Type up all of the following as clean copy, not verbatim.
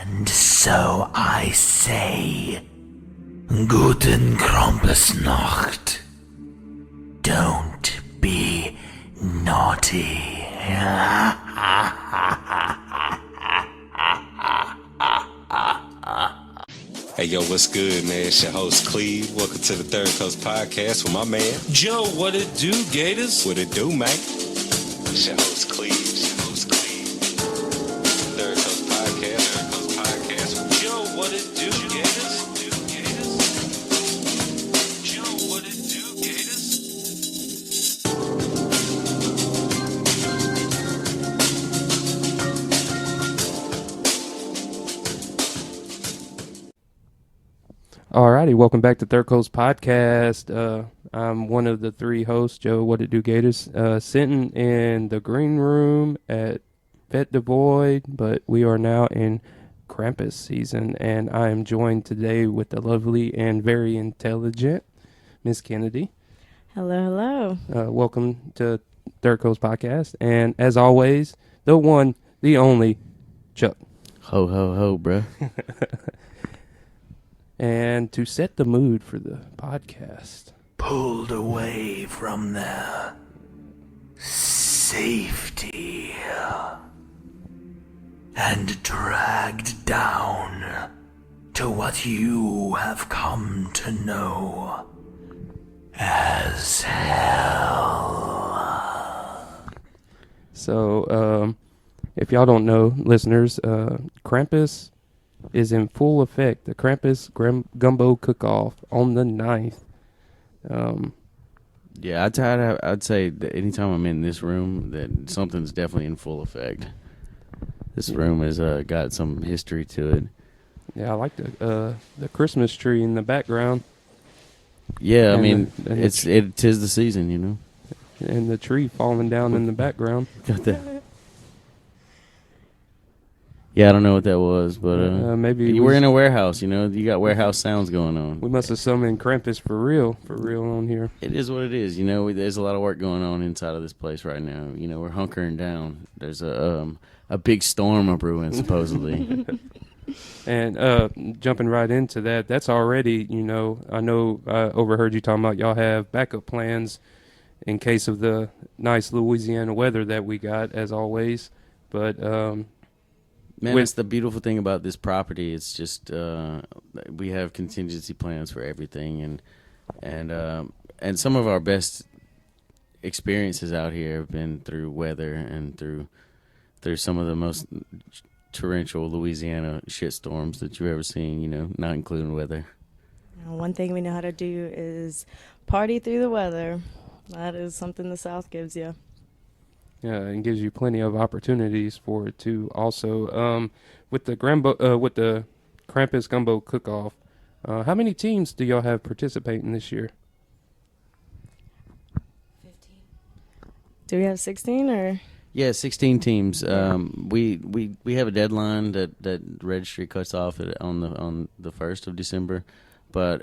And so I say, Guten Krampusnacht. Don't be naughty. Hey, yo, what's good, man? It's your host, Cleve. Welcome to the Third Coast Podcast with my man, Joe. What it do, Gators? What it do, man? It's your host, Cleve. Third Coast Podcast. Joe, what it do, Gators? Joe, what it do, Gators? Alrighty, welcome back to Third Coast Podcast. I'm one of the three hosts, Joe, What It Do Gators, sitting in the green room at Fête du Void, but we are now in Krampus season, and I am joined today with the lovely and very intelligent Miss Kennedy. Hello. Welcome to Third Coast Podcast, and as always, the one, the only, Chuck. Ho, ho, ho, bruh. And to set the mood for the podcast, Pulled away from their safety and dragged down to what you have come to know as hell. So, if y'all don't know, listeners, Krampus is in full effect. The Krampus Gumbo Cook-Off on the 9th. Yeah, I'd say that anytime I'm in this room, that something's definitely in full effect. This room has got some history to it. Yeah, I like the Christmas tree in the background. Yeah, And I mean, the- it is the season, you know. And the tree falling down in the background. Got that. Yeah, I don't know what that was, but maybe you were in a warehouse, you know. You got warehouse sounds going on. We must have summoned Krampus for real on here. It is what it is, you know. There's a lot of work going on inside of this place right now. You know, we're hunkering down. There's a big storm a brewing, supposedly. And jumping right into that, that's already, you know, I know I overheard you talking about y'all have backup plans in case of the nice Louisiana weather that we got, as always. But Man, that's the beautiful thing about this property. It's just we have contingency plans for everything, and some of our best experiences out here have been through weather and through some of the most torrential Louisiana shitstorms that you've ever seen. You know, not including weather. One thing we know how to do is party through the weather. That is something the South gives you. yeah, and gives you plenty of opportunities for it too. Also, with the Krampus Gumbo Cook-Off, how many teams do y'all have participating this year? 15. Do we have 16 or? Yeah, 16 teams. We have a deadline that registry cuts off on the 1st of December, but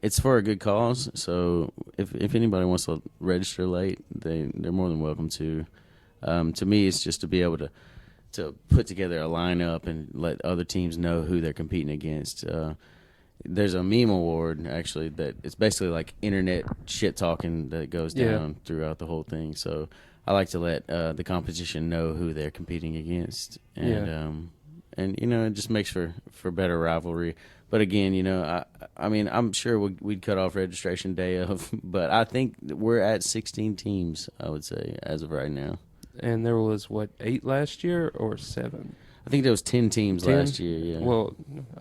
it's for a good cause. So if anybody wants to register late, they're more than welcome to. To me, it's just to be able to put together a lineup and let other teams know who they're competing against. There's a meme award, actually, that it's basically like internet shit talking that goes down throughout the whole thing. So I like to let the competition know who they're competing against. And, and you know, it just makes for better rivalry. But again, you know, I mean, I'm sure we'd cut off registration day but I think we're at 16 teams, I would say, as of right now. And there was, 8 last year or 7? I think there was 10 teams 10? last year, yeah. Well,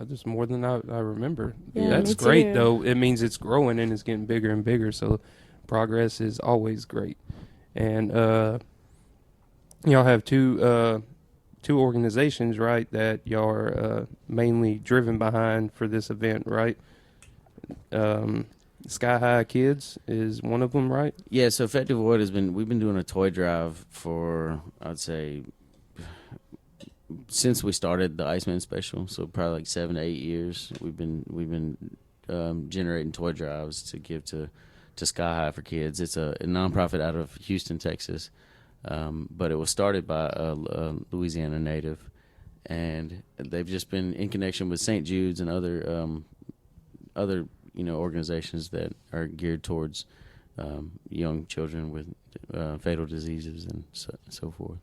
just more than I remember. Yeah, That's me great, too. though. It means it's growing and it's getting bigger and bigger, so progress is always great. And y'all have two organizations, right, that y'all are mainly driven behind for this event, right? Sky High Kids is one of them, right? Yeah, so Fête du Void we've been doing a toy drive for, I'd say, since we started the Iceman special, so probably like 7 to 8 years. We've been generating toy drives to give to Sky High for Kids. It's a nonprofit out of Houston, Texas, but it was started by a Louisiana native, and they've just been in connection with St. Jude's and other organizations that are geared towards young children with fatal diseases and so forth.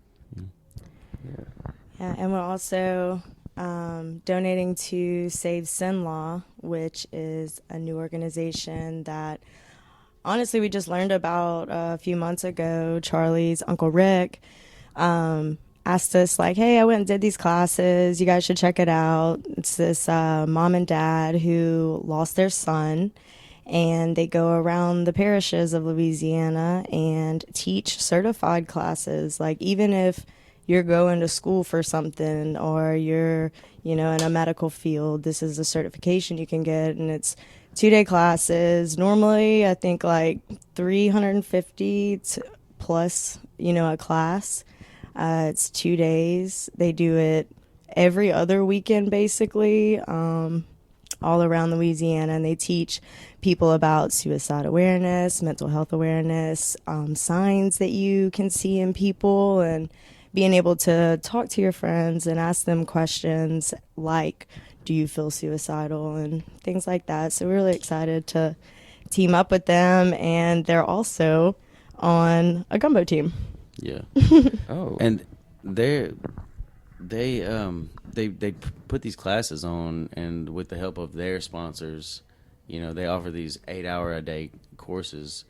Yeah, and we're also donating to Save Sin Law, which is a new organization that honestly we just learned about a few months ago. Charlie's Uncle Rick asked us, like, hey, I went and did these classes. You guys should check it out. It's this mom and dad who lost their son, and they go around the parishes of Louisiana and teach certified classes. Like, even if you're going to school for something or you're, in a medical field, this is a certification you can get, and it's 2-day classes. Normally, I think like 350 plus, a class. It's 2 days. They do it every other weekend, basically, all around Louisiana, and they teach people about suicide awareness, mental health awareness, signs that you can see in people, and being able to talk to your friends and ask them questions like, do you feel suicidal, and things like that. So we're really excited to team up with them, and they're also on a gumbo team. Yeah. Oh. And they put these classes on, and with the help of their sponsors, they offer these 8-hour-a-day courses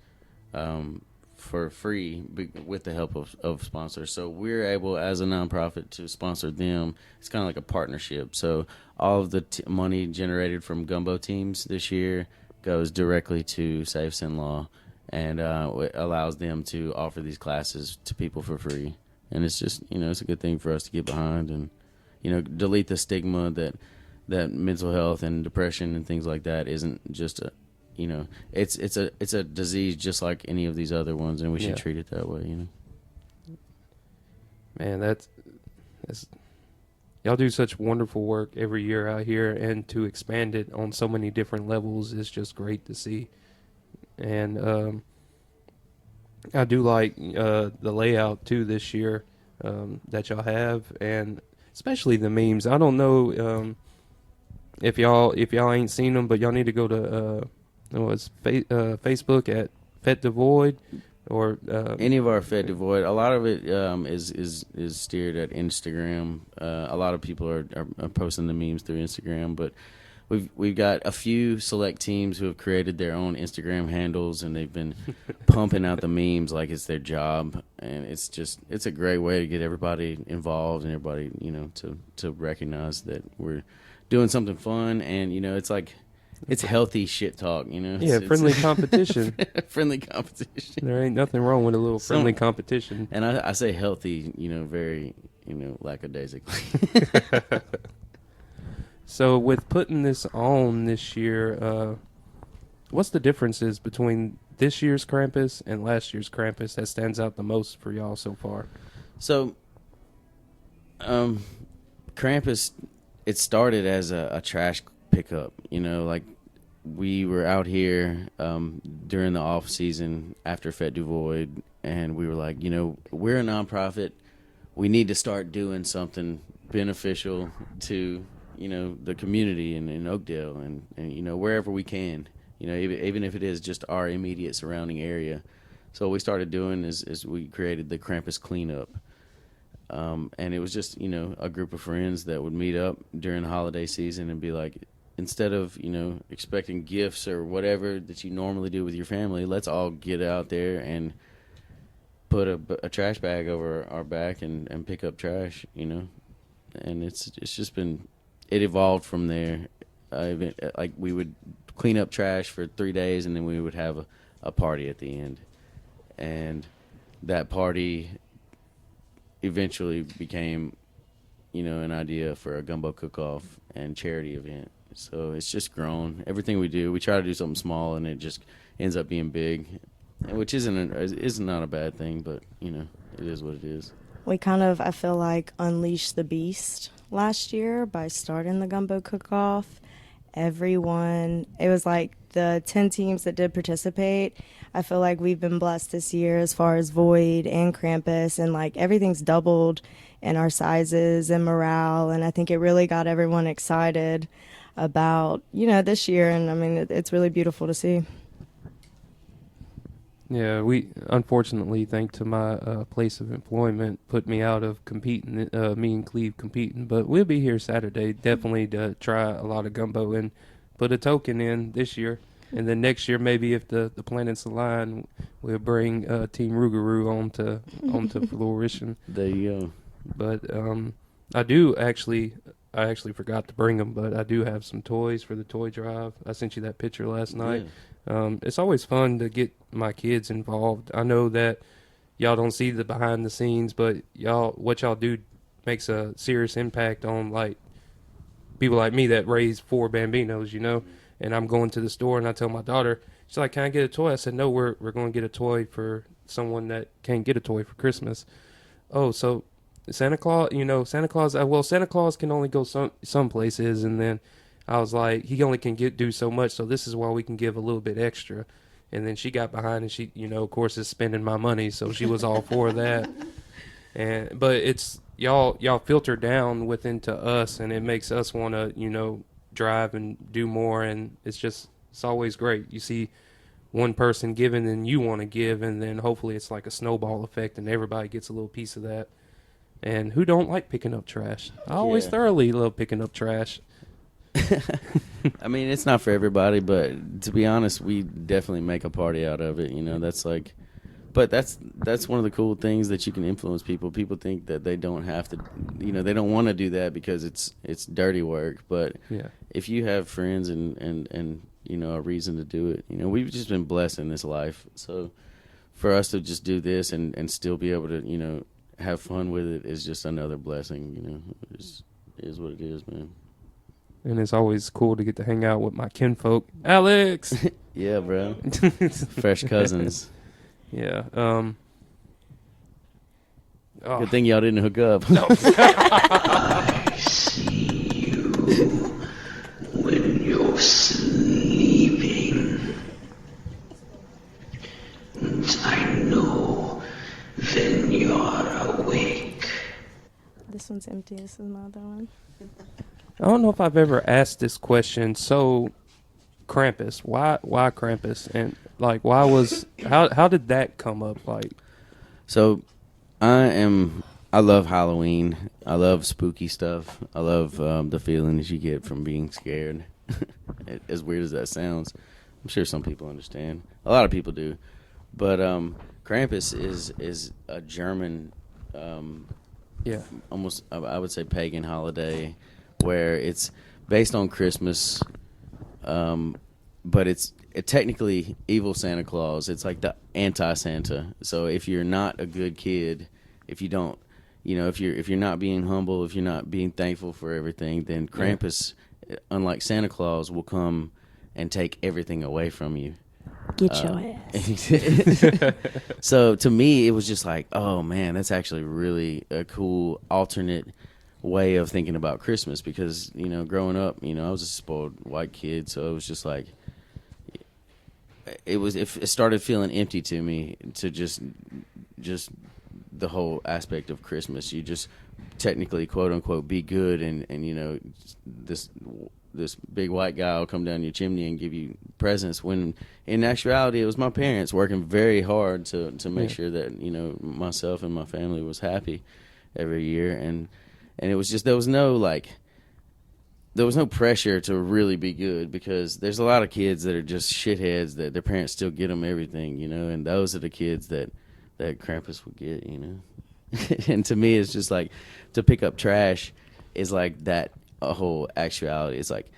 for free with the help of sponsors. So we're able, as a nonprofit, to sponsor them. It's kind of like a partnership. So all of the money generated from gumbo teams this year goes directly to Save Sin Law, and it allows them to offer these classes to people for free. And it's just, it's a good thing for us to get behind and, delete the stigma that mental health and depression and things like that isn't just a, it's a disease just like any of these other ones, and we should treat it that way, Man, that's y'all do such wonderful work every year out here, and to expand it on so many different levels is just great to see. And I do like the layout too this year that y'all have, and especially the memes. I don't know if y'all ain't seen them, but y'all need to go to Facebook at Fet Devoid, or any of our Fed Devoid. A lot of it is steered at Instagram. A lot of people are posting the memes through Instagram, but we've got a few select teams who have created their own Instagram handles, and they've been pumping out the memes like it's their job. And it's a great way to get everybody involved and everybody, to recognize that we're doing something fun, and it's like, it's healthy shit talk, It's friendly competition. Friendly competition. There ain't nothing wrong with a little friendly competition. And I say healthy, very, lackadaisically. So with putting this on this year, what's the differences between this year's Krampus and last year's Krampus that stands out the most for y'all so far? So, Krampus, it started as a trash pickup, like we were out here during the off season after Fet Du Void, and we were like, we're a nonprofit, we need to start doing something beneficial to the community in Oakdale and wherever we can, even if it is just our immediate surrounding area. So what we started doing is we created the Krampus cleanup. And it was just, a group of friends that would meet up during the holiday season and be like, instead of, expecting gifts or whatever that you normally do with your family, let's all get out there and put a trash bag over our back and pick up trash, And it's just been, it evolved from there. Like we would clean up trash for 3 days, and then we would have a party at the end. And that party eventually became, an idea for a gumbo cook-off and charity event. So it's just grown. Everything we do, we try to do something small, and it just ends up being big, which is not a bad thing, but it is what it is. We kind of, I feel like, unleashed the beast last year by starting the gumbo cook-off, everyone. It was like the 10 teams that did participate. I feel like we've been blessed this year as far as Void and Krampus, and like everything's doubled in our sizes and morale. And I think it really got everyone excited about, this year. And I mean, it's really beautiful to see. Yeah, we unfortunately, thanks to my place of employment, put me out of competing. Me and Cleve competing, but we'll be here Saturday definitely to try a lot of gumbo and put a token in this year, and then next year maybe if the planets align, we'll bring Team Rougarou onto fruition. There you go. But I actually forgot to bring them, but I do have some toys for the toy drive. I sent you that picture last night. It's always fun to get my kids involved. I know that y'all don't see the behind the scenes, but what y'all do makes a serious impact on like people like me that raise 4 Bambinos, and I'm going to the store and I tell my daughter, she's like, can I get a toy? I said, no, we're going to get a toy for someone that can't get a toy for Christmas. Oh, so Santa Claus, Santa Claus can only go some places, and then I was like, he only can do so much, so this is why we can give a little bit extra. And then she got behind, and she, of course, is spending my money, so she was all for that. But it's y'all filter down within to us, and it makes us want to, drive and do more, and it's always great. You see one person giving, and you want to give, and then hopefully it's like a snowball effect, and everybody gets a little piece of that. And who don't like picking up trash? I always thoroughly love picking up trash. I mean, it's not for everybody, but to be honest, we definitely make a party out of it. That's like, but that's one of the cool things that you can influence people. People think that they don't have to, they don't want to do that because it's dirty work. But if you have friends and a reason to do it, we've just been blessed in this life. So for us to just do this and still be able to, have fun with it is just another blessing. It is what it is, man. And it's always cool to get to hang out with my kinfolk. Alex! Yeah, bro. Fresh cousins. Yeah. Good thing y'all didn't hook up. No. I see you when you're sleeping. And I know when you're awake. This one's empty. This is my other one. I don't know if I've ever asked this question. So, Krampus, why Krampus, and like how did that come up? Like, so I love Halloween. I love spooky stuff. I love the feelings you get from being scared. As weird as that sounds, I'm sure some people understand. A lot of people do, but Krampus is a German, almost I would say pagan holiday, where it's based on Christmas, but it's technically evil Santa Claus. It's like the anti-Santa. So if you're not a good kid, if you don't, if you're not being humble, if you're not being thankful for everything, then Krampus, unlike Santa Claus, will come and take everything away from you. Get your ass. So to me, it was just like, oh man, that's actually really a cool alternate way of thinking about Christmas, because growing up, I was a spoiled white kid, so it was just like it started feeling empty to me, to just the whole aspect of Christmas. You just technically, quote unquote, be good, and this big white guy will come down your chimney and give you presents, when in actuality it was my parents working very hard to make sure that myself and my family was happy every year. And it was just, there was no pressure to really be good, because there's a lot of kids that are just shitheads that their parents still get them everything, and those are the kids that Krampus would get, And to me, it's just like, to pick up trash is like that whole actuality. It's like,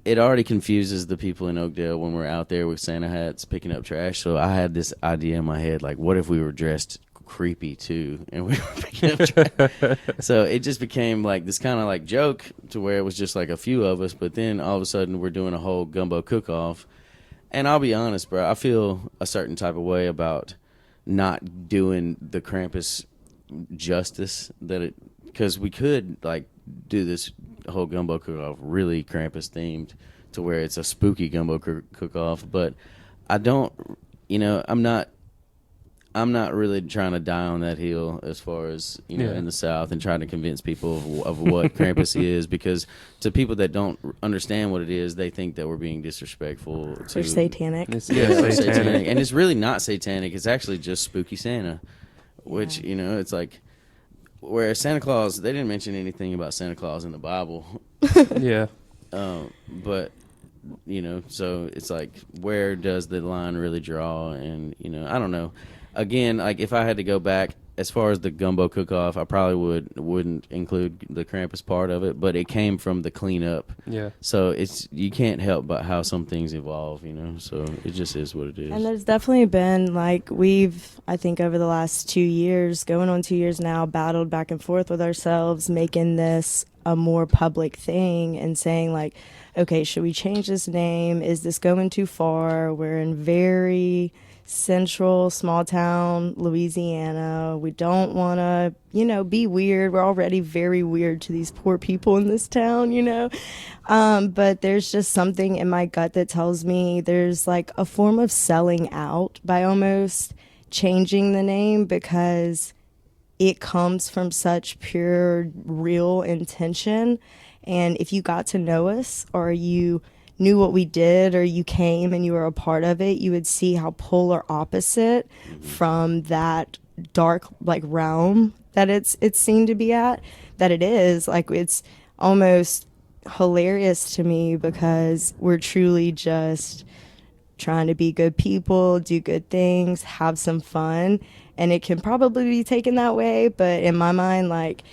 it already confuses the people in Oakdale when we're out there with Santa hats picking up trash. So I had this idea in my head, like, what if we were dressed creepy too, and we were picking up trash? So it just became like this kind of like joke, to where it was just like a few of us, but then all of a sudden we're doing a whole gumbo cook-off. And I'll be honest, bro, I feel a certain type of way about not doing the Krampus justice because we could like do this whole gumbo cook-off really Krampus themed, to where it's a spooky gumbo cook-off. But I don't, I'm not really trying to die on that hill as far as in the South and trying to convince people of what Krampus is, because to people that don't understand what it is, they think that we're being disrespectful to Or satanic. satanic, and it's really not satanic. It's actually just spooky Santa, which it's like. Whereas Santa Claus, they didn't mention anything about Santa Claus in the Bible. Yeah. But, so it's like, where does the line really draw? And, I don't know. Again, like, if I had to go back, as far as the gumbo cook-off, I probably wouldn't include the Krampus part of it, but it came from the cleanup. Yeah. So you can't help but how some things evolve, so it just is what it is. And there's definitely been, like, I think over the last 2 years, going on 2 years now, battled back and forth with ourselves, making this a more public thing and saying, like, okay, should we change this name? Is this going too far? We're in very central small town Louisiana. We don't want to be weird. We're already very weird to these poor people in this town, but there's just something in my gut that tells me there's like a form of selling out by almost changing the name, because it comes from such pure real intention. And if you got to know us, or you knew what we did, or you came and you were a part of it, you would see how polar opposite from that dark realm that it's seen to be at, that it is. Like, it's almost hilarious to me, because we're truly just trying to be good people, do good things, have some fun, and it can probably be taken that way, but in my mind, like,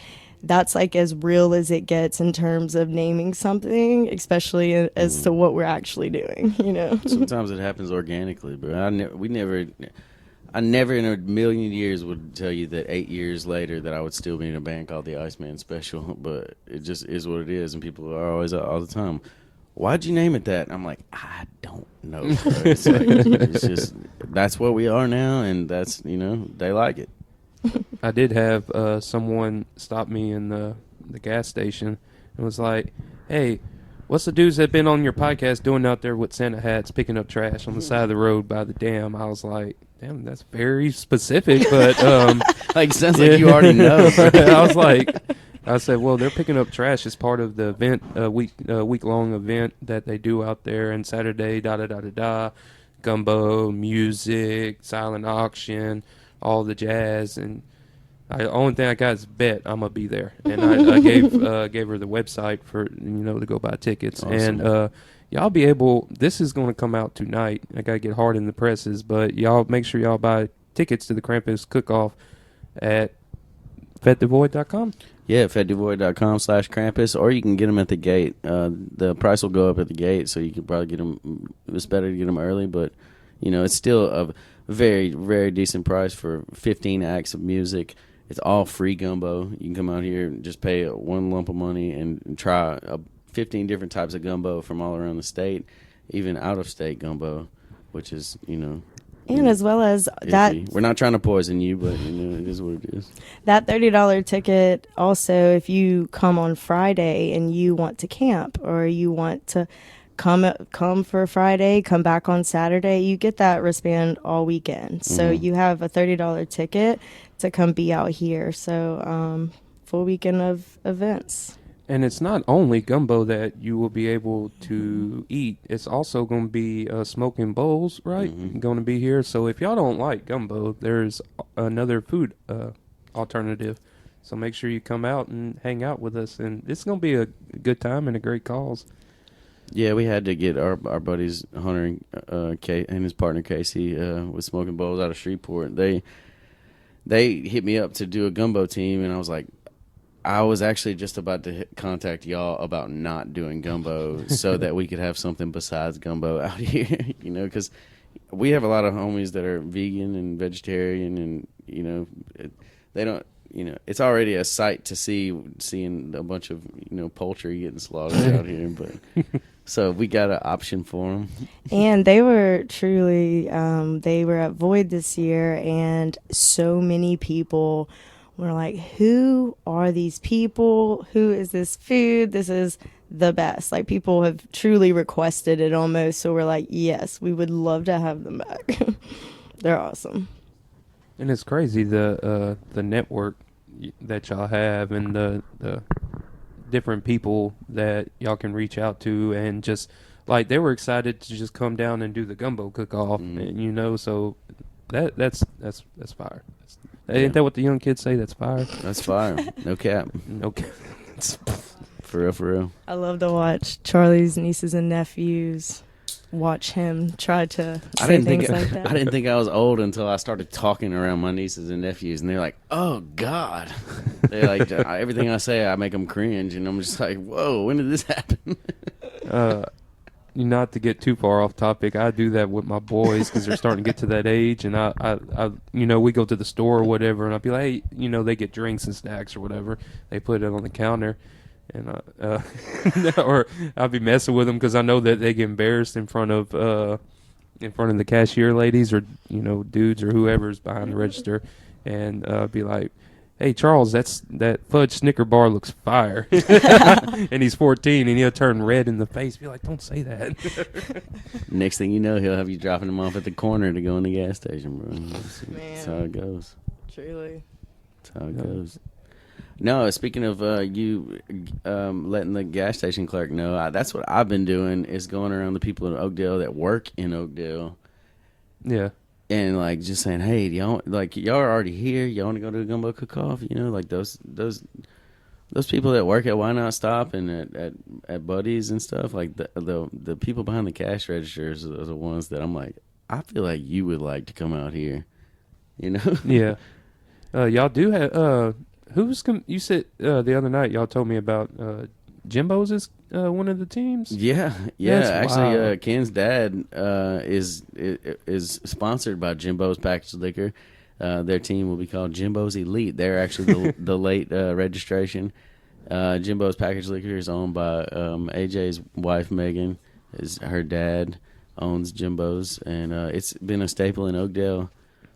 that's like as real as it gets in terms of naming something, especially as to what we're actually doing, Sometimes it happens organically, but I never in a million years would tell you that 8 years later that I would still be in a band called the Iceman Special, but it just is what it is, and people are always all the time, why'd you name it that? And I'm like, I don't know. It's like, it's just, that's what we are now, and that's, they like it. I did have someone stop me in the gas station and was like, hey, what's the dudes that been on your podcast doing out there with Santa hats picking up trash on the side of the road by the dam? I was like, damn, that's very specific, but sounds like you already know. I said, well, they're picking up trash as part of the event, week-long event that they do out there, and Saturday, da-da-da-da-da, gumbo, music, silent auction, all the jazz, and the only thing I got is bet I'm gonna be there, and I gave her the website for to go buy tickets. Awesome. And y'all be able. This is going to come out tonight. I gotta get hard in the presses, but y'all make sure y'all buy tickets to the Krampus Cook-Off at FetDevoid.com. Yeah, FetDevoid.com/Krampus, or you can get them at the gate. The price will go up at the gate, so you can probably get them. It's better to get them early, but it's still a very, very decent price for 15 acts of music. It's all free gumbo. You can come out here and just pay one lump of money and try 15 different types of gumbo from all around the state, even out-of-state gumbo, which is, And as well as that, we're not trying to poison you, but it is what it is. That $30 ticket also, if you come on Friday and you want to camp, or you want to come for Friday, come back on Saturday, you get that wristband all weekend. So you have a $30 ticket to come be out here. So full weekend of events. And it's not only gumbo that you will be able to eat. It's also going to be smoking bowls, right? Going to be here. So if y'all don't like gumbo, there's another food alternative. So make sure you come out and hang out with us. And it's going to be a good time and a great cause. Yeah, we had to get our buddies Hunter and his partner Casey with Smoking Bowls out of Shreveport. They hit me up to do a gumbo team, and I was like, I was actually just about to contact y'all about not doing gumbo so that we could have something besides gumbo out here, because we have a lot of homies that are vegan and vegetarian, and they don't. It's already a sight to seeing a bunch of poultry getting slaughtered out here, but so we got an option for them. And they were truly they were at Void this year, and so many people were like, who are these people? Who is this food? This is the best. Like, people have truly requested it almost, so we're like, yes, we would love to have them back. They're awesome. And it's crazy the network that y'all have and the different people that y'all can reach out to, and just like they were excited to just come down and do the gumbo cook-off, and, you know, so that's fire. Ain't that what the young kids say? That's fire. That's fire. No cap. No cap. For real. I love to watch Charlie's nieces and nephews watch him try to say things like that. I didn't think I was old until I started talking around my nieces and nephews, and they're like, "Oh God!" They're like, everything I say, I make them cringe, and I'm just like, "Whoa, when did this happen?" Not to get too far off topic, I do that with my boys because they're starting to get to that age, and I, you know, we go to the store or whatever, and I'll be like, hey, you know, they get drinks and snacks or whatever. They put it on the counter, and or I'll be messing with them because I know that they get embarrassed in front of the cashier ladies or, you know, dudes or whoever's behind the register, and be like, hey, Charles, that fudge Snicker bar looks fire. And he's 14, and he'll turn red in the face. Be like, don't say that. Next thing you know, he'll have you dropping him off at the corner to go in the gas station, bro. That's how it goes. Truly. That's how it goes. No, speaking of you letting the gas station clerk know, that's what I've been doing, is going around the people in Oakdale that work in Oakdale. Yeah. And like just saying, hey, y'all are already here. Y'all want to go to a gumbo cook-off? You know, like those people that work at Why Not Stop and at Buddy's and stuff. Like the people behind the cash registers are the ones that I'm like, I feel like you would like to come out here. You know? Yeah. Y'all do have you said the other night y'all told me about Jimbo's is one of the teams. Yeah. That's Actually, wild. Ken's dad is sponsored by Jimbo's Packaged Liquor. Their team will be called Jimbo's Elite. They're actually the late registration. Jimbo's Packaged Liquor is owned by AJ's wife Megan. Her dad owns Jimbo's, and it's been a staple in Oakdale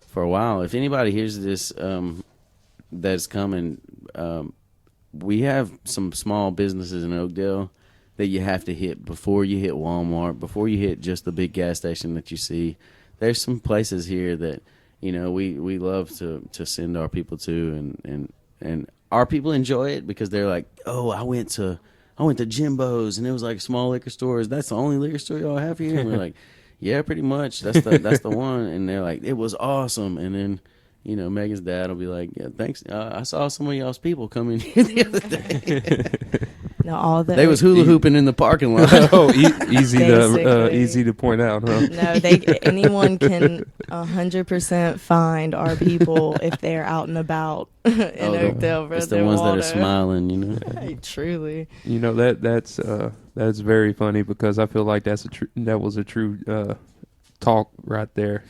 for a while. If anybody hears this that's coming, we have some small businesses in Oakdale that you have to hit before you hit Walmart, before you hit just the big gas station that you see. There's some places here that, you know, we love to send our people to, and our people enjoy it because they're like, oh, I went to Jimbo's and it was like small liquor stores. That's the only liquor store y'all have here? And we're like, yeah, pretty much. That's the one. And they're like, it was awesome. And then, you know, Megan's dad will be like, yeah, thanks. I saw some of y'all's people come in here the other day. No, They was hula hooping in the parking lot. Easy Basically. to point out, huh? No, anyone can 100% find our people if they're out and about in Oakdale. It's the ones that are smiling, you know. Truly. You know, that's very funny because I feel like that was a true talk right there.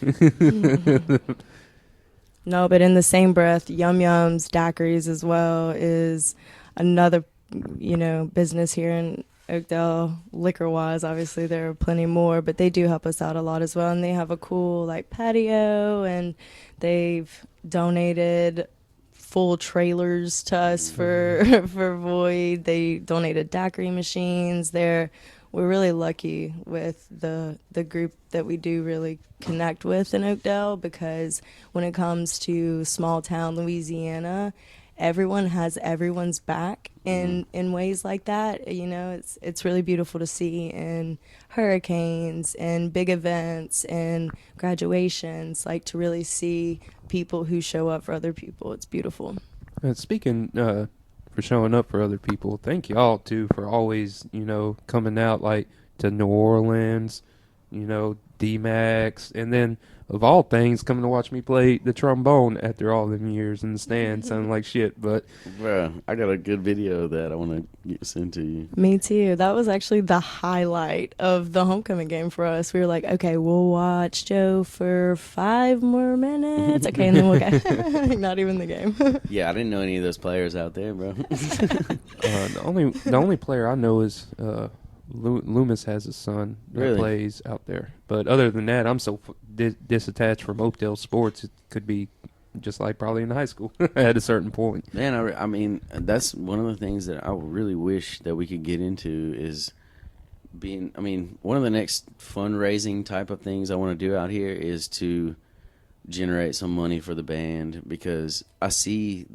No, but in the same breath, Yum Yum's Daiquiris as well is another, you know, business here in Oakdale. Liquor wise, obviously there are plenty more, but they do help us out a lot as well. And they have a cool like patio, and they've donated full trailers to us for Void. They donated daiquiri machines. We're really lucky with the group that we do really connect with in Oakdale, because when it comes to small town Louisiana, everyone has everyone's back in ways like that. You know, it's really beautiful to see in hurricanes and big events and graduations, like to really see people who show up for other people. It's beautiful. Speaking for showing up for other people, thank y'all too for always, you know, coming out like to New Orleans, you know, D-Max, and then of all things coming to watch me play the trombone after all them years in the stand, sounding like shit. But Bruh, I got a good video of that I want to send to you. Me too. That was actually the highlight of the homecoming game for us. We were like, okay, we'll watch Joe for 5 more minutes. Okay, and then we'll go. Not even the game. Yeah, I didn't know any of those players out there, bro. the only player I know is Loomis has a son that Really? plays out there. But other than that, I'm so disattached from Oakdale sports. It could be just like probably in high school at a certain point. Man, I mean, that's one of the things that I really wish that we could get into is being. I mean, one of the next fundraising type of things I want to do out here is to generate some money for the band, because I see,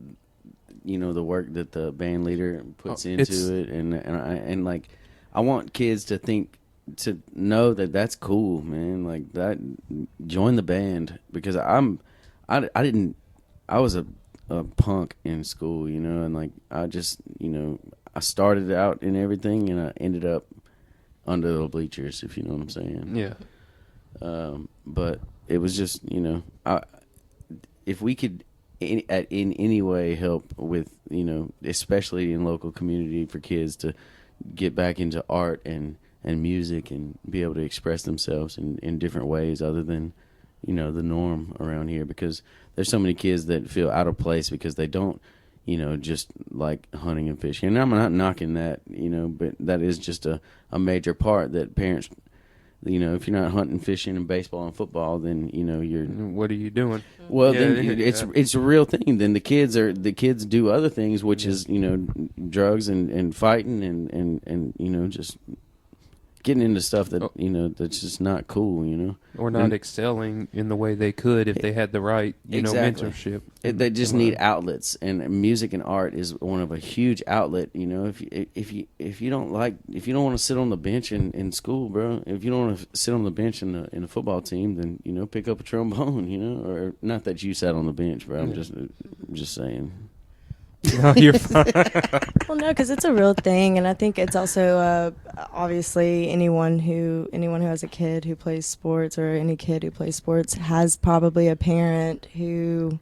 the work that the band leader puts into it, and like, I want kids to know that that's cool, man. Like that, join the band, because I was a punk in school, and like I just, I started out in everything and I ended up under the bleachers, if you know what I'm saying. Yeah. But it was just, if we could in any way help with, especially in local community, for kids to get back into art and music and be able to express themselves in different ways other than, the norm around here, because there's so many kids that feel out of place because they don't, just like hunting and fishing. And I'm not knocking that, but that is just a major part that parents, if you're not hunting, fishing, and baseball and football, then, you're... What are you doing? Well, Yeah, then yeah. it's a real thing. Then the kids do other things, which is, drugs and fighting and, just getting into stuff that, that's just not cool, Or not excelling in the way they could if they had the right, Exactly. mentorship. They just need outlets, and music and art is one of a huge outlet. If you don't want to sit on the bench in school, bro, if you don't want to sit on the bench in a football team, then pick up a trombone, or not that you sat on the bench, bro. I'm just saying. No, you're fine. Well, no, because it's a real thing, and I think it's also obviously anyone who has a kid who plays sports, or any kid who plays sports, has probably a parent who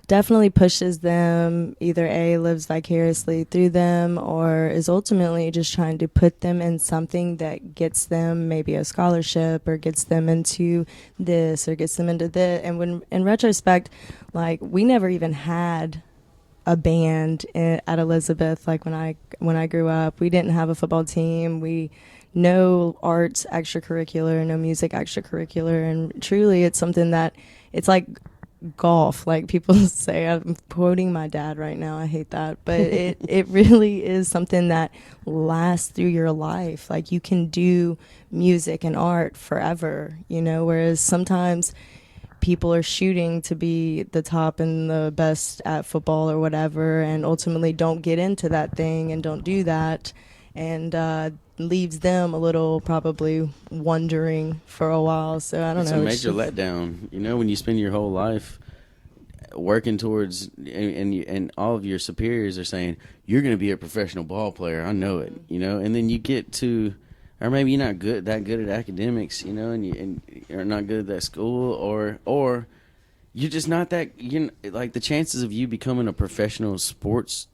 definitely pushes them, either A, lives vicariously through them, or is ultimately just trying to put them in something that gets them maybe a scholarship, or gets them into this, or gets them into that. And when in retrospect, like, we never even had a band at Elizabeth. Like when I grew up, we didn't have a football team. No arts extracurricular, no music extracurricular, and truly it's something that it's like golf. Like people say, I'm quoting my dad right now, I hate that, but it really is something that lasts through your life. Like you can do music and art forever, whereas sometimes people are shooting to be the top and the best at football or whatever, and ultimately don't get into that thing and don't do that, and leaves them a little probably wondering for a while. So I don't know. It's a major letdown, when you spend your whole life working towards, and all of your superiors are saying, you're going to be a professional ball player. I know it, and then you get to, or maybe you're not that good at academics, and you're not good at that school, or you're just not that. Like the chances of you becoming a professional sports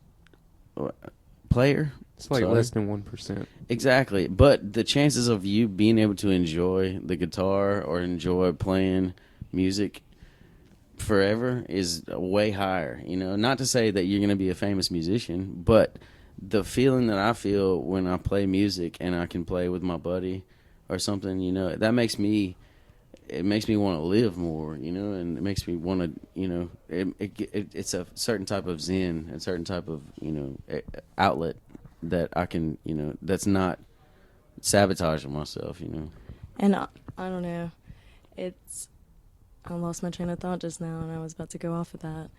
player, It's like less than 1%. Exactly, but the chances of you being able to enjoy the guitar or enjoy playing music forever is way higher. Not to say that you're going to be a famous musician, but the feeling that I feel when I play music and I can play with my buddy or something, that makes me want to live more, and it makes me want to, it's a certain type of zen, a certain type of, outlet that I can, that's not sabotaging myself, And I don't know. I lost my train of thought just now, and I was about to go off of that.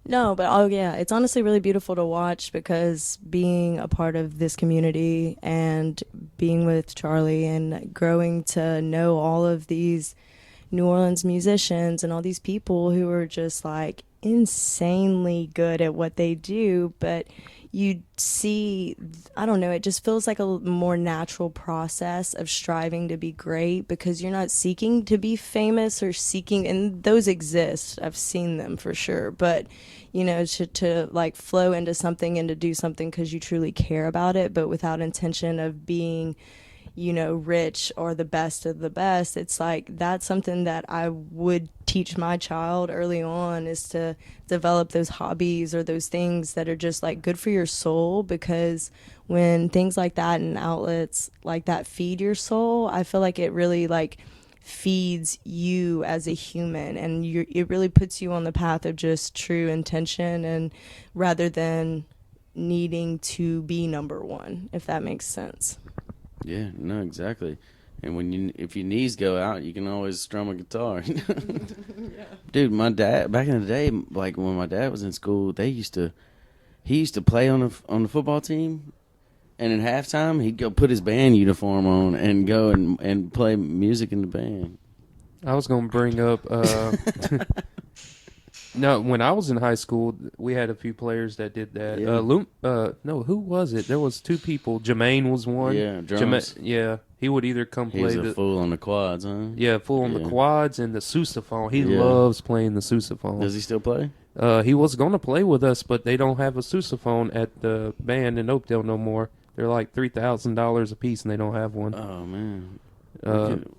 No, but it's honestly really beautiful to watch, because being a part of this community and being with Charlie and growing to know all of these New Orleans musicians and all these people who are just like insanely good at what they do, but you see, I don't know, it just feels like a more natural process of striving to be great, because you're not seeking to be famous or seeking, and those exist, I've seen them for sure, but to like flow into something and to do something because you truly care about it, but without intention of being rich or the best of the best. It's like that's something that I would teach my child early on, is to develop those hobbies or those things that are just like good for your soul, because when things like that and outlets like that feed your soul, I feel like it really like feeds you as a human, and it really puts you on the path of just true intention, and rather than needing to be number one, if that makes sense. Yeah, no, exactly. And if your knees go out, you can always strum a guitar. Dude, my dad back in the day, like when my dad was in school, he used to play on the football team, and in halftime he'd go put his band uniform on and go and play music in the band. I was gonna bring up. No, when I was in high school, we had a few players that did that. Yeah. No, who was it? There was two people. Jermaine was one. Yeah, drums. Yeah, he would either come He play was a fool on the quads, huh? Yeah, full on the Yeah. quads and the sousaphone. He Yeah. loves playing the sousaphone. Does he still play? He was going to play with us, but they don't have a sousaphone at the band in Oakdale no more. They're like $3,000 a piece, and they don't have one. Oh man.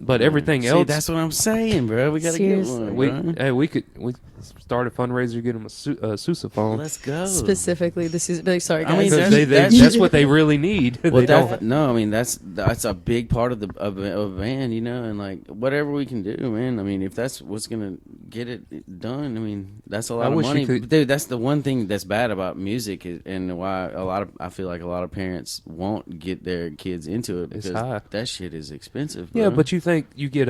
But everything See, else, that's what I'm saying, bro. We gotta Seriously. get one. Bro. we start a fundraiser to get them a sousaphone. Let's go. Specifically, this is sorry I mean, guys. That's what they really need. Well, They don't. no, I mean that's a big part of of a band, you know, and like whatever we can do, man. I mean, if that's what's gonna get it done, I mean, that's a lot I of wish you money. could- Dude, that's the one thing that's bad about music, and why I feel like a lot of parents won't get their kids into it It's because high. that shit is expensive. Yeah, bro. but you think you get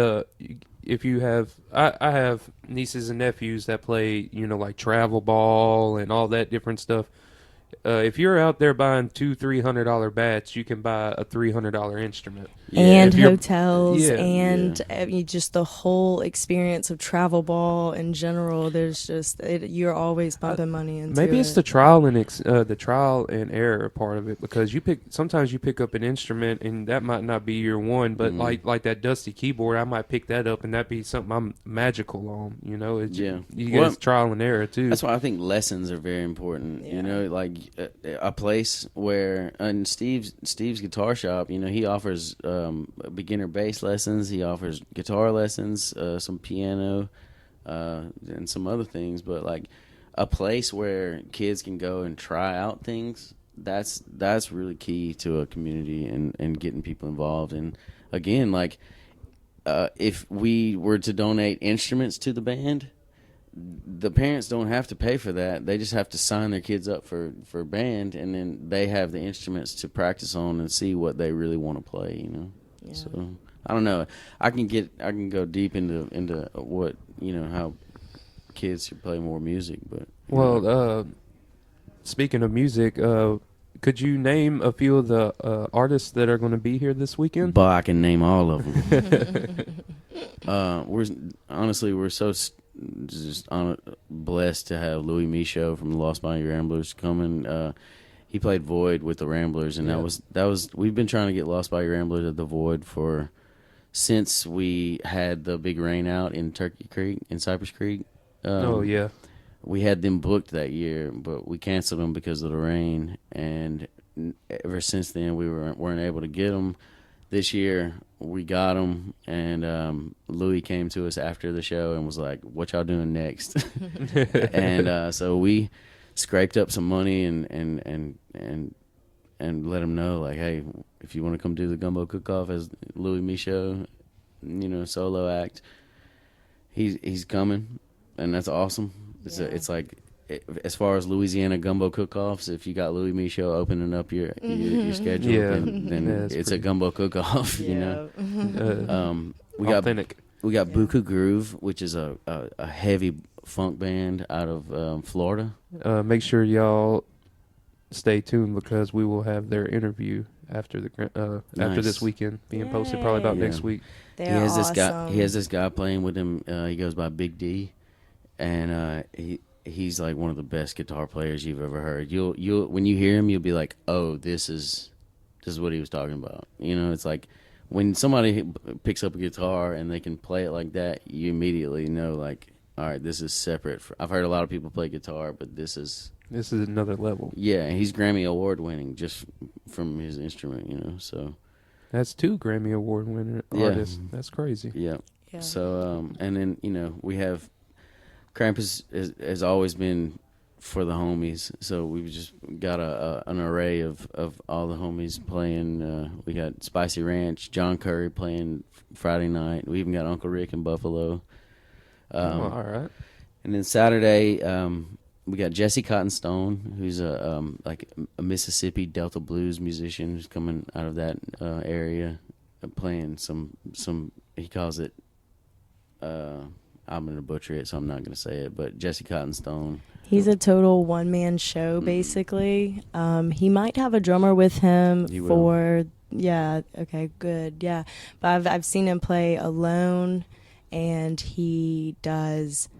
if you have I have nieces and nephews that play, like travel ball and all that different stuff. If you're out there buying $200-$300 bats, you can buy a $300 instrument. And If you're- hotels Yeah. and I mean, just the whole experience of travel ball in general. There's just you're always pumping money into Maybe it. it's the trial and error part of it, because sometimes you pick up an instrument and that might not be your one, but like that dusty keyboard, I might pick that up and that be something I'm magical on. Yeah. You get Well, trial and error too. That's why I think lessons are very important. You know, like a place where in Steve's guitar shop, he offers beginner bass lessons. He offers guitar lessons, some piano, and some other things. But like a place where kids can go and try out things. That's really key to a community and getting people involved. And again, like if we were to donate instruments to the band, the parents don't have to pay for that. They just have to sign their kids up for band, and then they have the instruments to practice on and see what they really want to play. Yeah. So I don't know. I can go deep into what how kids should play more music, but speaking of music, could you name a few of the artists that are going to be here this weekend? but I can name all of them. We're so blessed to have Louis Michaud from the Lost Bayou Ramblers coming. He played Void with the Ramblers, and that was we've been trying to get Lost Bayou Ramblers at the Void since we had the big rain out in Cypress Creek. We had them booked that year, but we canceled them because of the rain, and ever since then we weren't able to get them. This year we got them, and Louis came to us after the show and was like, "What y'all doing next?" And so we scraped up some money and let him know, like, "Hey, if you want to come do the gumbo cook-off as Louis Michaud, solo act, he's coming," and that's awesome. It's like, as far as Louisiana gumbo cook-offs, if you got Louis Michaud opening up your schedule, then it's a gumbo cook-off. We Authentic. got Buku Groove, which is a heavy funk band out of Florida. Make sure y'all stay tuned, because we will have their interview after Nice. this weekend being posted, probably about Yeah. next week. They're He has awesome. this guy playing with him. He goes by Big D, and he's like one of the best guitar players you've ever heard. You'll when you hear him, you'll be like, "Oh, this is what he was talking about." It's like when somebody picks up a guitar and they can play it like that, you immediately know, like, all right, this is separate. I've heard a lot of people play guitar, but this is another level. Yeah, he's Grammy Award winning just from his instrument. So That's 2 Grammy Award winning artists. That's crazy. yeah. Yeah. So and then we have Krampus has always been for the homies. So we've just got an array of all the homies playing. We got Spicy Ranch, John Curry playing Friday night. We even got Uncle Rick in Buffalo. All right. And then Saturday, we got Jesse Cottonstone, who's a Mississippi Delta blues musician who's coming out of that area, playing some. He calls it. I'm gonna butcher it, so I'm not gonna say it. But Jesse Cottonstone. He's a total one-man show, basically. He might have a drummer with him He will. for. Yeah. Okay. Good. Yeah. But I've seen him play alone, and he does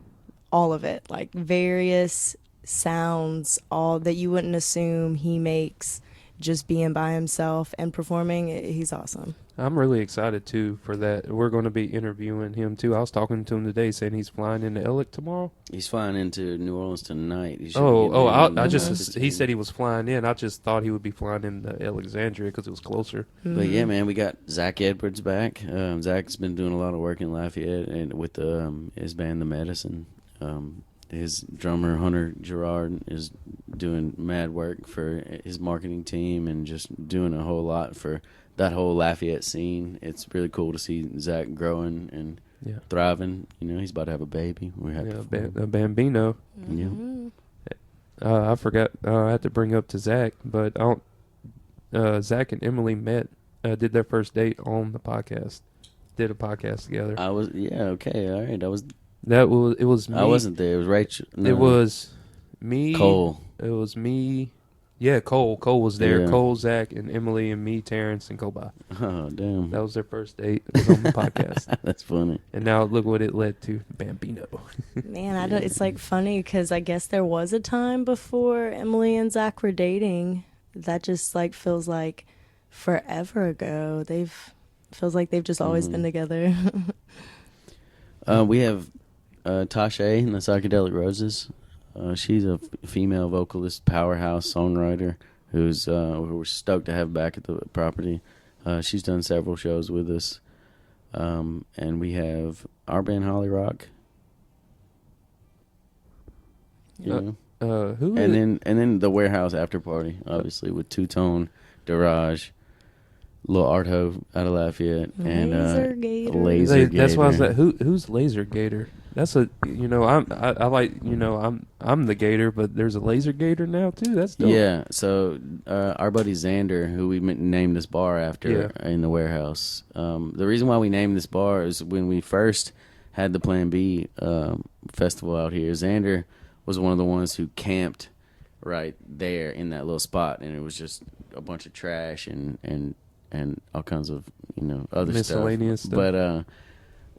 all of it, like various sounds, all that you wouldn't assume he makes just being by himself and performing. He's awesome. I'm really excited too for that. We're going to be interviewing him too. I was talking to him today, saying he's flying into Ellick tomorrow. He's flying into New Orleans tonight. He should be getting in I the just he 15. said he was flying in. I just thought he would be flying into Alexandria because it was closer. But yeah, man, we got Zach Edwards back. Zach's been doing a lot of work in Lafayette and with his band, The Medicine. His drummer, Hunter Gerard, is doing mad work for his marketing team and just doing a whole lot for that whole Lafayette scene. It's really cool to see Zach growing and Yeah. thriving. You know, he's about to have a baby. We're happy Yeah, for him. a Bambino. Yeah. I forgot. I had to bring up to Zach, but I don't. Zach and Emily met, did their first date on the podcast. Did a podcast together. Okay, all right. It was me. I wasn't there. It was Rachel. No, It was me. Cole. It was me. Yeah, Cole. Cole was there. Yeah. Cole, Zach, and Emily, and me, Terrence, and Koba. Oh, damn. That was their first date. It was on the podcast. That's funny. And now look what it led to. Bambino. Man, I don't. It's like funny because I guess there was a time before Emily and Zach were dating. That just like feels like forever ago. Feels like they've just always been together. We have Tasha and the Psychedelic Roses. She's a female vocalist, powerhouse songwriter who we're stoked to have back at the property. She's done several shows with us. And we have our band Holly Rock. You know? Who? And then the Warehouse After Party, obviously, with Two Tone, Daraj, Lil Arto out of Lafayette, and Laser Gator. Laser Gator. That's why I was like, who's Laser Gator? That's I like, I'm the Gator, but there's a Laser Gator now too. That's dope. Yeah, so our buddy Xander, who we named this bar after in the Warehouse. The reason why we named this bar is when we first had the Plan B festival out here, Xander was one of the ones who camped right there in that little spot, and it was just a bunch of trash and all kinds of other Miscellaneous stuff. But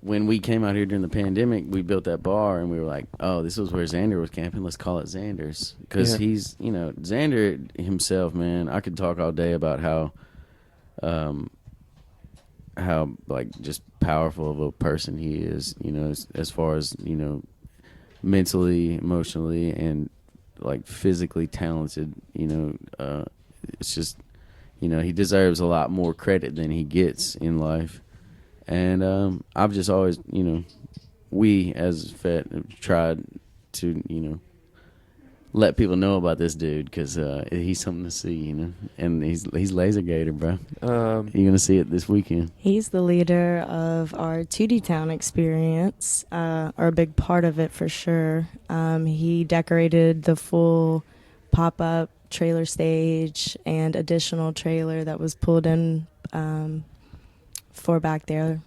when we came out here during the pandemic, we built that bar, and we were like, oh, this was where Xander was camping. Let's call it Xander's. Because he's, Xander himself, man, I could talk all day about how like, just powerful of a person he is, as far as, mentally, emotionally, and, like, physically talented, it's just, he deserves a lot more credit than he gets in life. And I've just always, we as FET have tried to, let people know about this dude because he's something to see, And he's Laser Gator, bro. You're going to see it this weekend. He's the leader of our 2D Town experience, or a big part of it for sure. He decorated the full pop-up trailer stage and additional trailer that was pulled in for back there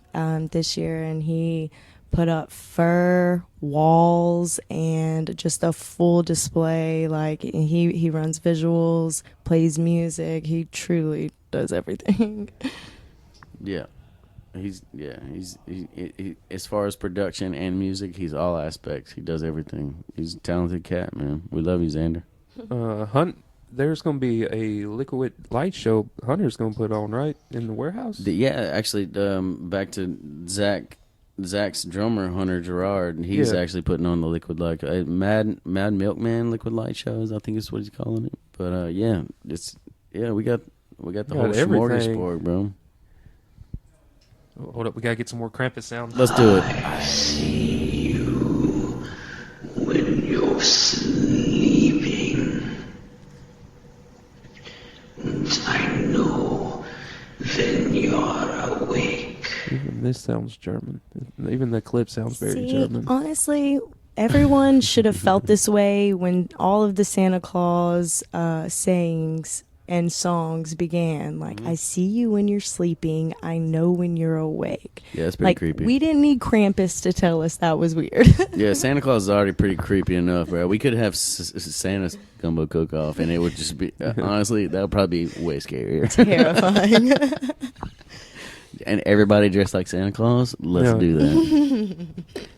this year, and he put up fur walls and just a full display. Like, he runs visuals, plays music. He truly does everything. Yeah. He's as far as production and music, he's all aspects. He does everything. He's a talented cat, man. We love you, Xander. There's going to be a liquid light show Hunter's going to put on, right, in the Warehouse? Actually, back to Zach's drummer, Hunter Gerard, and he's actually putting on the liquid light, Mad Milkman liquid light shows, I think is what he's calling it. But we got the whole everything. smorgasbord, bro. Hold up, we got to get some more Krampus sound. Let's do it. I see you when you're sleeping. This sounds German. Even the clip sounds very See, German. honestly, everyone should have felt this way when all of the Santa Claus sayings and songs began. Like, I see you when you're sleeping. I know when you're awake. Yeah, it's pretty Like, creepy. we didn't need Krampus to tell us that was weird. Yeah, Santa Claus is already pretty creepy enough, bro. We could have Santa's gumbo cook-off, and it would just be, honestly, that would probably be way scarier. Terrifying. And everybody dressed like Santa Claus, let's Yeah. do that.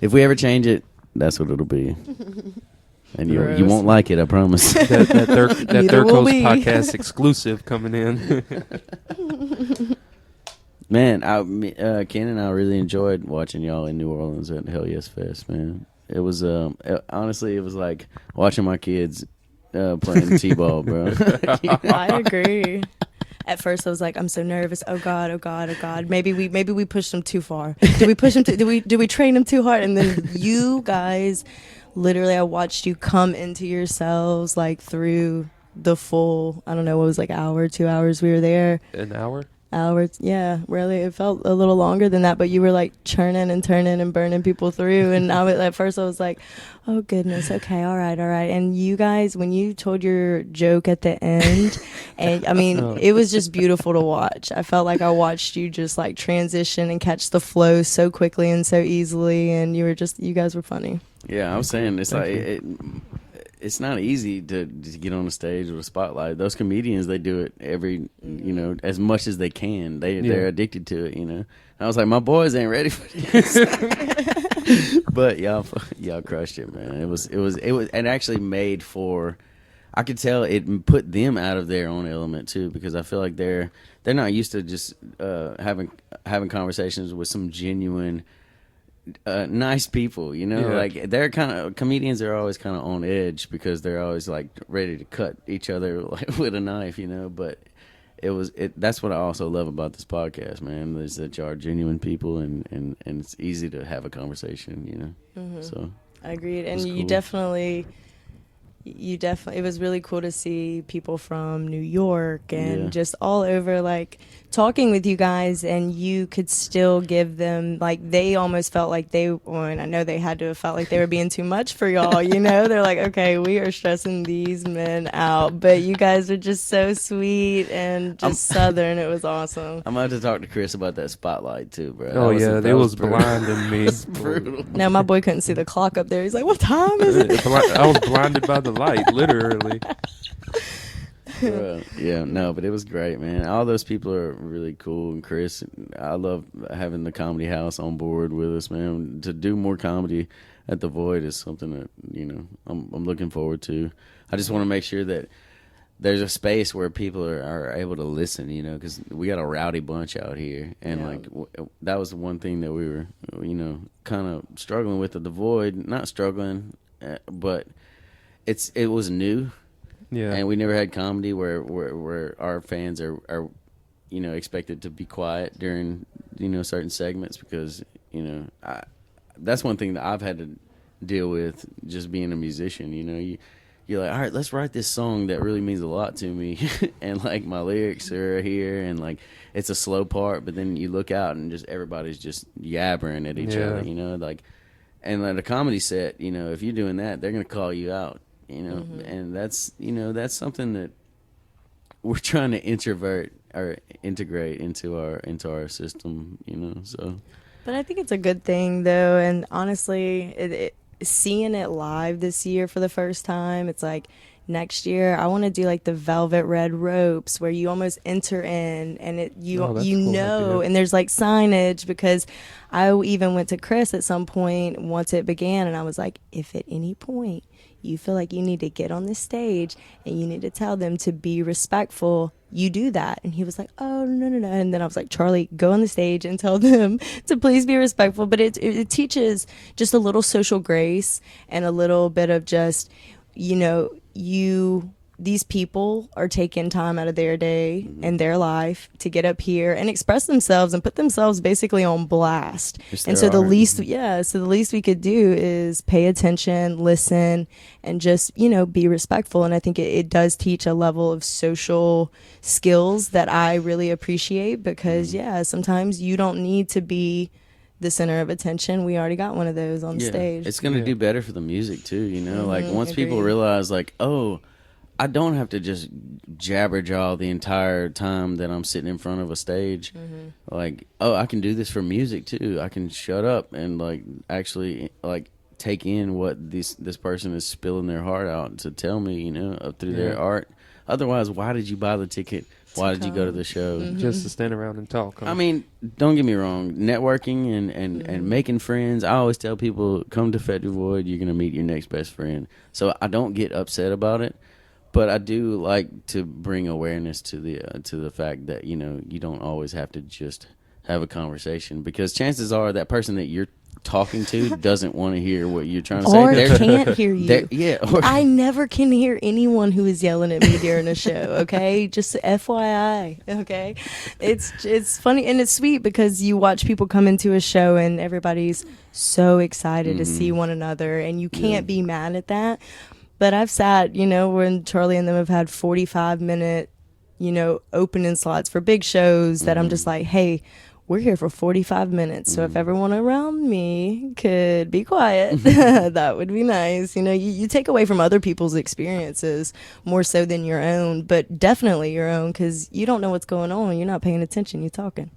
If we ever change it, that's what it'll be. And you Gross. won't like it, I promise. that that Neither Third will Coast we. podcast exclusive coming in. Man, Ken and I really enjoyed watching y'all in New Orleans at Hell Yes Fest, man. It was, honestly, it was like watching my kids playing T-ball, bro. I agree. At first, I was like, I'm so nervous. Oh God, oh God, oh God. Maybe we pushed them too far. Did we push them? Did we train them too hard? And then you guys, literally, I watched you come into yourselves like through the full. I don't know what was like hour, 2 hours. We were there. An hour? Hours, yeah, really. It felt a little longer than that, but you were like churning and turning and burning people through. And at first, I was like, "Oh goodness, okay, all right." And you guys, when you told your joke at the end, and I mean, it was just beautiful to watch. I felt like I watched you just like transition and catch the flow so quickly and so easily. And you guys were funny. Yeah, I was saying, it's Thank like, it's not easy to get on the stage with a spotlight. Those comedians, they do it every, as much as they can. They're addicted to it, And I was like, my boys ain't ready for this. But y'all crushed it, man. It actually made for, I could tell it put them out of their own element too, because I feel like they're not used to just having conversations with some genuine nice people, Yeah. like they're comedians are always kind of on edge because they're always like ready to cut each other like with a knife, but that's what I also love about this podcast, man, is that y'all are genuine people and it's easy to have a conversation, so I agreed, and was you cool. definitely. It was really cool to see people from New York and just all over, like talking with you guys, and you could still give them, like, they almost felt like and I know they had to have felt like they were being too much for y'all, they're like, okay, we are stressing these men out, but you guys are just so sweet and just Southern. It was awesome. I'm about to talk to Chris about that spotlight too, bro. Oh yeah, that it was brutal. blinding me. Brutal. Now my boy couldn't see the clock up there. He's like, what time is it? I was blinded by the light, literally. Yeah, no, but it was great, man. All those people are really cool, and Chris, I love having the Comedy House on board with us, man. To do more comedy at the Void is something that I'm looking forward to. I just want to make sure that there's a space where people are able to listen, because we got a rowdy bunch out here, and that was the one thing that we were, kind of struggling with at the Void. Not struggling, but it was new. Yeah. And we never had comedy where our fans are expected to be quiet during certain segments, because that's one thing that I've had to deal with just being a musician. You're like, all right, let's write this song that really means a lot to me, and like my lyrics are here, and like it's a slow part, but then you look out and just everybody's just yabbering at each other, like, and like a comedy set, if you're doing that, they're gonna call you out. And that's something that we're trying to introvert or integrate into our system, so. But I think it's a good thing, though, and honestly, seeing it live this year for the first time, it's like next year I want to do like the velvet red ropes where you almost enter in and that's a cool idea. and there's like signage, because I even went to Chris at some point once it began, and I was like, if at any point you feel like you need to get on the stage and you need to tell them to be respectful, you do that. And he was like, oh, no. And then I was like, Charlie, go on the stage and tell them to please be respectful. But it teaches just a little social grace and a little bit of just, you these people are taking time out of their day and their life to get up here and express themselves and put themselves basically on blast. It's And their so the art. least, so the least we could do is pay attention, listen, and just, you know, be respectful. And I think it does teach a level of social skills that I really appreciate because, yeah, sometimes you don't need to be the center of attention. We already got one of those on stage. It's going to do better for the music too, you know? Like once people agreed. realize like, oh, I don't have to just jabberjaw the entire time that I'm sitting in front of a stage. Like, oh, I can do this for music too. I can shut up and like actually like take in what this person is spilling their heart out to tell me, you know, through their art. Otherwise, why did you buy the ticket? Why did you go to the show? Just to stand around and talk. Huh? I mean, don't get me wrong. Networking and making friends. I always tell people, come to Fête du Void. You're gonna meet your next best friend. So I don't get upset about it, but I do like to bring awareness to the fact that, you know, you don't always have to just have a conversation because chances are that person that you're talking to doesn't want to hear what you're trying to say. Or They're- can't hear you. Yeah. Or, I never can hear anyone who is yelling at me during a show, okay? Just FYI, okay? It's funny and it's sweet because you watch people come into a show and everybody's so excited to see one another and you can't be mad at that. But I've sat, you know, when Charlie and them have had 45-minute, you know, opening slots for big shows that I'm just like, hey, we're here for 45 minutes. So if everyone around me could be quiet, that would be nice. You know, you take away from other people's experiences more so than your own, but definitely your own because you don't know what's going on. You're not paying attention. You're talking.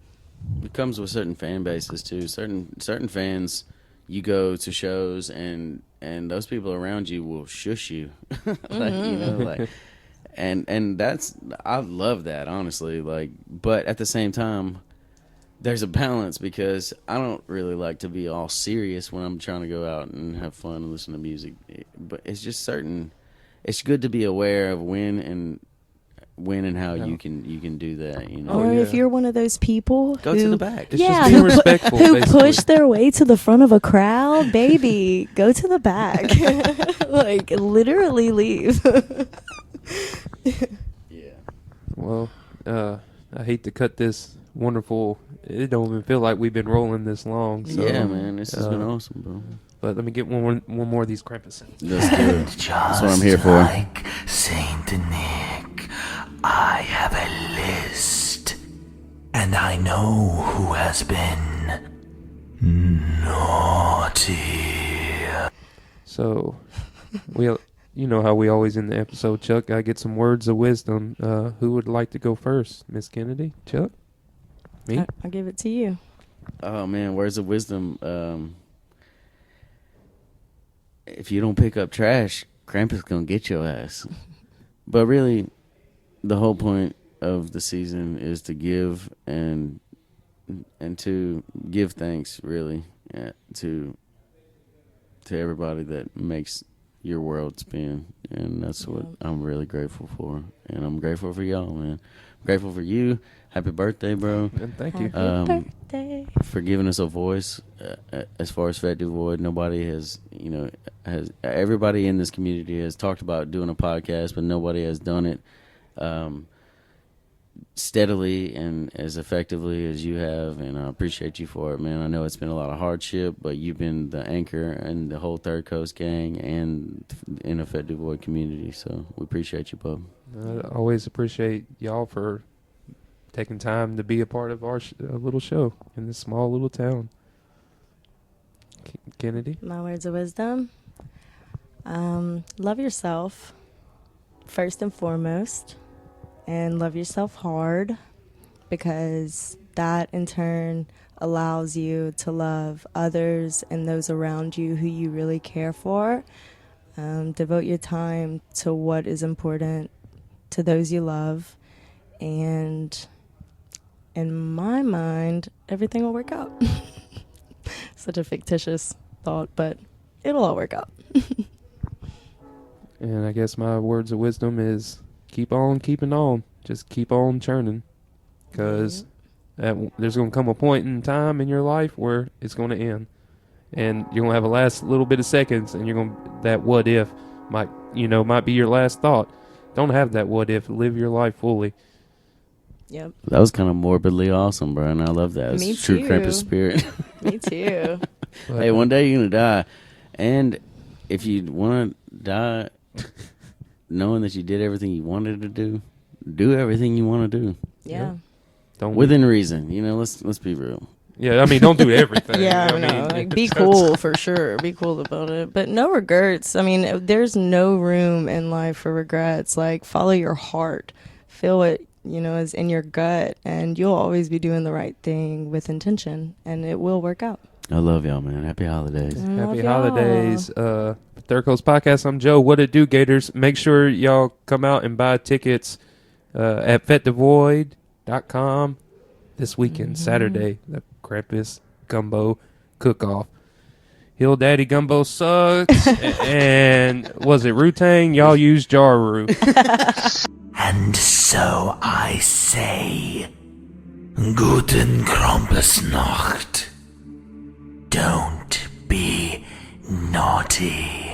it comes with certain fan bases too. Certain fans, you go to shows and those people around you will shush you, like you know, like, and that's I love that honestly. Like, but at the same time, there's a balance because I don't really like to be all serious when I'm trying to go out and have fun and listen to music. But it's just certain. It's good to be aware of when and how you can do that. You know, Or if yeah. you're one of those people go who, to the back. It's yeah, just being respectful, who basically. push their way to the front of a crowd, baby, go to the back. Like, literally leave. Yeah. Well, I hate to cut this wonderful. It don't even feel like we've been rolling this long. So, Yeah, man, this has been awesome, bro. But let me get one more of these Krampus. Let's do it. Just That's what I'm here for. like Saint Nick, I have a list, and I know who has been naughty. So, you know how we always end the episode, Chuck. I get some words of wisdom. Who would like to go first, Miss Kennedy? Chuck? Me? I'll give it to you. Oh man, words of wisdom. If you don't pick up trash, Krampus gonna get your ass. But really, the whole point of the season is to give and to give thanks, really, to everybody that makes your world spin, and that's what I'm really grateful for. And I'm grateful for y'all, man. I'm grateful for you. Happy birthday, bro. And thank you. Happy birthday. For giving us a voice. As far as Fête du Void, nobody has, everybody in this community has talked about doing a podcast, but nobody has done it steadily and as effectively as you have, and I appreciate you for it, man. I know it's been a lot of hardship, but you've been the anchor and the whole Third Coast gang and in the Fête du Void community, so we appreciate you, bub. I always appreciate y'all for taking time to be a part of our little show in this small little town. Kennedy? My words of wisdom. Love yourself first and foremost, and love yourself hard, because that in turn allows you to love others and those around you who you really care for. Devote your time to what is important to those you love, and in my mind, everything will work out. Such a fictitious thought, but it'll all work out. And I guess my words of wisdom is keep on keeping on. Just keep on churning. Because there's going to come a point in time in your life where it's going to end. And you're going to have a last little bit of seconds, and you're going to, that what if might be your last thought. Don't have that what if. Live your life fully. Yep. That was kind of morbidly awesome, bro, and I love that. It's Me true too. Krampus spirit. Me too. But, Hey, one day you're gonna die, and if you want to die, knowing that you did everything you wanted to do everything you want to do Yeah. don't within reason. You know, let's be real. Yeah, I mean, don't do everything. Yeah, I no, mean, like, be cool for sure. Be cool about it, but no regrets. I mean, there's no room in life for regrets. Like, follow your heart, feel what is in your gut, and you'll always be doing the right thing with intention, and it will work out. I love y'all, man. Happy holidays. Happy holidays. Third Coast Podcast. I'm Joe. What it do, Gators? Make sure y'all come out and buy tickets at FetDevoid.com this weekend, Saturday. The Krampus Gumbo Cook-Off. Hill Daddy Gumbo sucks. And was it Wu-Tang? Y'all use Jaru. And so I say, Guten Krampusnacht. Don't be naughty.